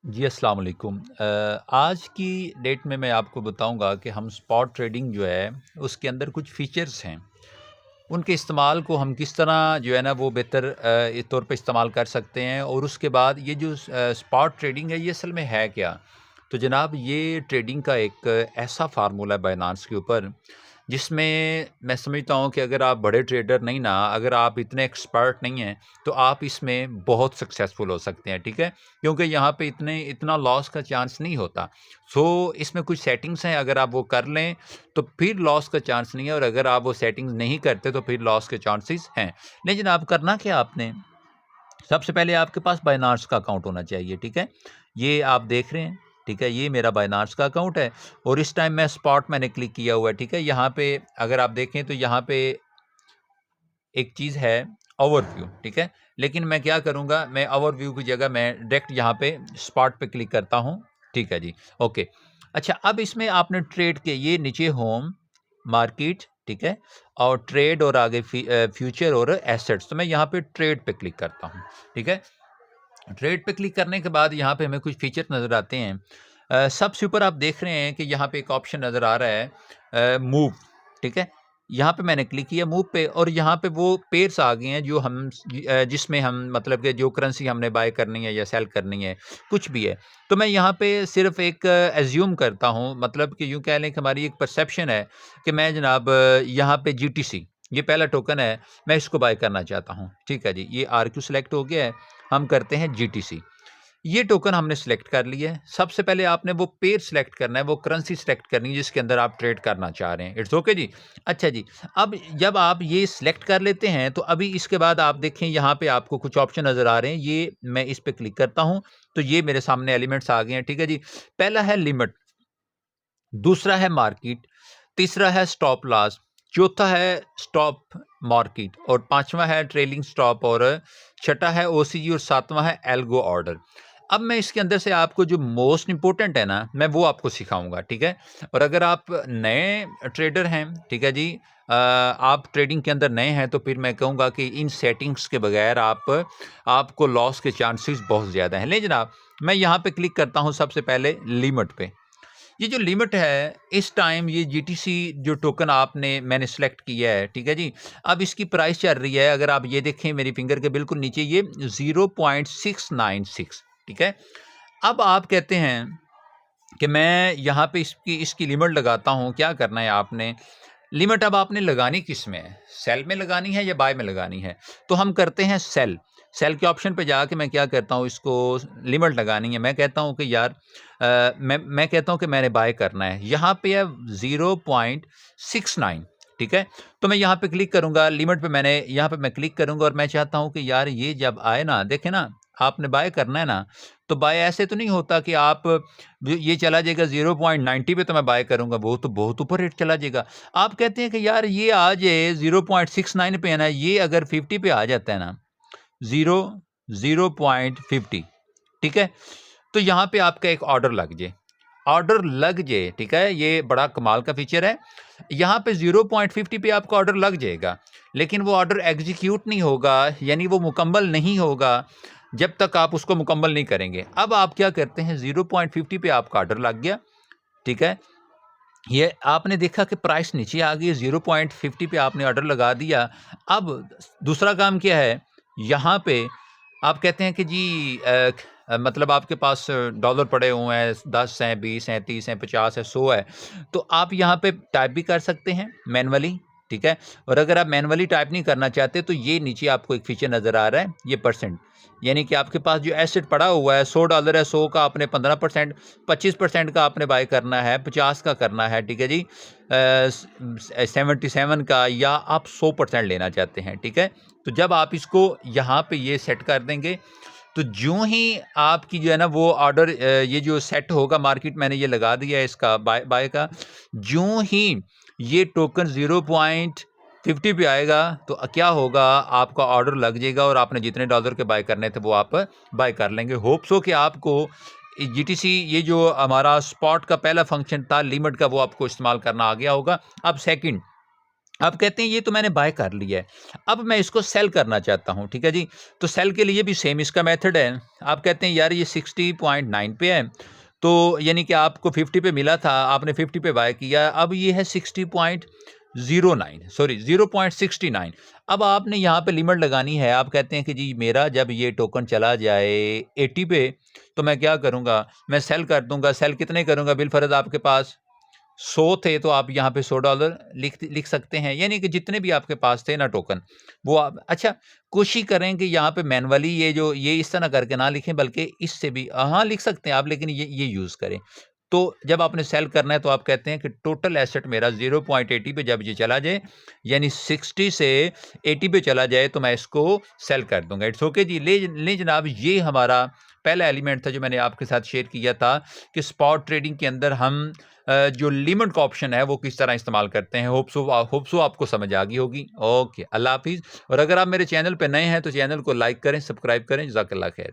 जी, अस्सलाम वालेकुम। आज की डेट में मैं आपको बताऊँगा कि हम स्पॉट ट्रेडिंग जो है, उसके अंदर कुछ फ़ीचर्स हैं। उनके इस्तेमाल को हम किस तरह जो है ना वो बेहतर इस तौर पे इस्तेमाल कर सकते हैं और उसके बाद ये जो स्पॉट ट्रेडिंग है, ये असल में है क्या? तो जनाब ये ट्रेडिंग का एक ऐसा फ़ार्मूला है बायनांस के ऊपर जिसमें मैं समझता हूँ कि अगर आप बड़े ट्रेडर नहीं ना, अगर आप इतने एक्सपर्ट नहीं हैं, तो आप इसमें बहुत सक्सेसफुल हो सकते हैं, ठीक है? क्योंकि यहाँ पे इतना लॉस का चांस नहीं होता। इसमें कुछ सेटिंग्स हैं, अगर आप वो कर लें, तो फिर लॉस का चांस नहीं है और अगर आप वो सेटिंग्स नहीं करते, तो फिर लॉस के चांसेस हैं। लेकिन आप करना क्या आपने? सबसे पहले आपके पास बायनांस का अकाउंट होना चाहिए, ठीक है? ये आप देख रहे हैं, ठीक है? ये मेरा बायनांस का अकाउंट है और इस टाइम मैं स्पॉट मैंने क्लिक किया हुआ है, ठीक है? यहाँ पे अगर आप देखें तो यहाँ पे एक चीज़ है ओवरव्यू, ठीक है? लेकिन मैं क्या करूँगा, मैं ओवरव्यू की जगह मैं डायरेक्ट यहाँ पे स्पॉट पे क्लिक करता हूँ, ठीक है जी, ओके। अच्छा, अब इसमें आपने ट्रेड के ये नीचे होम, मार्केट, ठीक है? और ट्रेड और आगे फ्यूचर और एसेट्स, तो मैं यहाँ पे ट्रेड पे क्लिक करता हूँ, ठीक है? ट्रेड पे क्लिक करने के बाद यहाँ पे हमें कुछ फीचर नज़र आते हैं। सबसे ऊपर आप देख रहे हैं कि यहाँ पे एक ऑप्शन नज़र आ रहा है मूव, ठीक है? यहाँ पे मैंने क्लिक किया मूव पे और यहाँ पे वो पेयर्स आ गए हैं जो जिसमें हम मतलब कि जो करेंसी हमने बाय करनी है या सेल करनी है, कुछ भी है। तो मैं यहाँ पे सिर्फ़ एक अज़्यूम करता हूँ, मतलब कि यूँ कह लें कि हमारी एक परसेप्शन है कि मैं जनाब यहाँ पे जीटीसी, ये पहला टोकन है, मैं इसको बाय करना चाहता हूँ। ठीक है जी, ये आरक्यू सेलेक्ट हो गया है, हम करते हैं जीटीसी। ये टोकन हमने सेलेक्ट कर लिया है। सबसे पहले आपने वो पेयर सेलेक्ट करना है, वो करेंसी सेलेक्ट करनी है जिसके अंदर आप ट्रेड करना चाह रहे हैं। इट्स ओके जी। अच्छा जी, अब जब आप ये सेलेक्ट कर लेते हैं, तो अभी इसके बाद आप देखें यहाँ पे आपको कुछ ऑप्शन नज़र आ रहे हैं। ये मैं इस पे क्लिक करता हूँ, तो ये मेरे सामने एलिमेंट्स आ गए हैं, ठीक है जी। पहला है लिमिट, दूसरा है मार्केट, तीसरा है स्टॉप लॉस, चौथा है स्टॉप मार्केट और पाँचवां है ट्रेलिंग स्टॉप और छठा है ओसीजी और सातवां है एल्गो ऑर्डर। अब मैं इसके अंदर से आपको जो मोस्ट इम्पोर्टेंट है ना, मैं वो आपको सिखाऊँगा, ठीक है? और अगर आप नए ट्रेडर हैं, ठीक है जी, आप ट्रेडिंग के अंदर नए हैं, तो फिर मैं कहूँगा कि इन सेटिंग्स के बगैर आपको लॉस के चांसेस बहुत ज़्यादा हैं। ले जनाब, मैं यहाँ पे क्लिक करता हूँ सबसे पहले लिमिट पे। ये जो लिमिट है, इस टाइम ये जीटीसी जो टोकन मैंने सेलेक्ट किया है, ठीक है जी? अब इसकी प्राइस चल रही है, अगर आप ये देखें मेरी फिंगर के बिल्कुल नीचे, ये 0.696, ठीक है? अब आप कहते हैं कि मैं यहाँ पे इसकी इसकी लिमिट लगाता हूँ, क्या करना है आपने? लिमिट अब आपने लगानी किस में है? सेल में लगानी है या बाय में लगानी है? तो हम करते हैं सेल। सेल के ऑप्शन पे जाके मैं क्या करता हूँ, इसको लिमिट लगानी है। मैं कहता हूँ कि यार मैं कहता हूँ कि मैंने बाय करना है। यहाँ पे है 0.69, ठीक है? तो मैं यहाँ पे क्लिक करूँगा, लिमिट पे यहाँ पे मैं क्लिक करूँगा और मैं चाहता हूँ कि यार ये जब आए ना, देखें ना, आपने बाय करना है ना, तो बाय ऐसे तो नहीं होता कि आप ये चला जाएगा 0.90 पे तो मैं बाय करूँगा, वो तो बहुत ऊपर रेट चला जाएगा। आप कहते हैं कि यार ये आ जाए 0.69 पे है ना, ये अगर 50 पे आ जाता है ना, 0.50, ठीक है? तो यहाँ पे आपका एक ऑर्डर लग जाए, ठीक है? ये बड़ा कमाल का फीचर है। यहाँ पे 0.50 पे आपका ऑर्डर लग जाएगा, लेकिन वो ऑर्डर एग्ज़ीक्यूट नहीं होगा, यानी वो मुकम्मल नहीं होगा, जब तक आप उसको मुकम्मल नहीं करेंगे। अब आप क्या करते हैं, 0.50 पे आपका ऑर्डर लग गया, ठीक है? ये आपने देखा कि प्राइस नीचे आ गई, 0.50 पे आपने ऑर्डर लगा दिया। अब दूसरा काम क्या है, यहाँ पे आप कहते हैं कि जी मतलब आपके पास डॉलर पड़े हुए हैं, 10 हैं, 20 हैं, 30 हैं, 50 है, 100 है, तो आप यहाँ पे टाइप भी कर सकते हैं मैनुअली, ठीक है? और अगर आप मैनुअली टाइप नहीं करना चाहते, तो ये नीचे आपको एक फीचर नज़र आ रहा है, ये परसेंट, यानी कि आपके पास जो एसेट पड़ा हुआ है, $100 है, 100 का आपने 15%, 25% का आपने बाय करना है, 50 का करना है, ठीक है जी? 77 का, या आप 100% लेना चाहते हैं, ठीक है? तो जब आप इसको यहाँ पे ये सेट कर देंगे, तो ज्यों ही आपकी जो है ना वो ऑर्डर ये जो सेट होगा, मार्केट मैंने ये लगा दिया है इसका बाय बाय का, ज्यों ही ये टोकन 0.50 पे आएगा, तो क्या होगा, आपका ऑर्डर लग जाएगा और आपने जितने डॉलर के बाय करने थे वो आप बाय कर लेंगे। होप सो कि आपको जीटीसी, ये जो हमारा स्पॉट का पहला फंक्शन था लिमिट का, वो आपको इस्तेमाल करना आ गया होगा। अब सेकंड, आप कहते हैं ये तो मैंने बाय कर लिया है, अब मैं इसको सेल करना चाहता हूँ, ठीक है जी? तो सेल के लिए भी सेम इसका मेथड है। आप कहते हैं यार ये 60.9 पे है, तो यानी कि आपको 50 पे मिला था, आपने 50 पे बाय किया, अब ये है 60.09 सॉरी 0.69। अब आपने यहाँ पे लिमिट लगानी है, आप कहते हैं कि जी मेरा जब ये टोकन चला जाए 80 पे, तो मैं क्या करूँगा? मैं सेल कर दूँगा, सेल कितने करूँगा? बिलफ़र्ज़ आपके पास 100 थे तो आप यहाँ पे $100 लिख लिख सकते हैं, यानी कि जितने भी आपके पास थे ना टोकन, वो आप अच्छा कोशिश करें कि यहाँ पे मैनुअली ये इस तरह करके ना लिखें, बल्कि इससे भी हाँ, लिख सकते हैं आप, लेकिन ये यूज़ करें। तो जब आपने सेल करना है तो आप कहते हैं कि टोटल एसेट मेरा 0.80 पे जब ये चला जाए, यानी 60 से 80 पे चला जाए, तो मैं इसको सेल कर दूँगा। इट्स ओके जी। लें जनाब, ये हमारा पहला एलिमेंट था जो मैंने आपके साथ शेयर किया था कि स्पॉट ट्रेडिंग के अंदर हम जो लिमिट का ऑप्शन है वो किस तरह इस्तेमाल करते हैं। होप सो आपको समझ आ गई होगी। ओके, अल्लाह हाफ़िज़। और अगर आप मेरे चैनल पे नए हैं तो चैनल को लाइक करें, सब्सक्राइब करें। जज़ाकल्लाह खैर।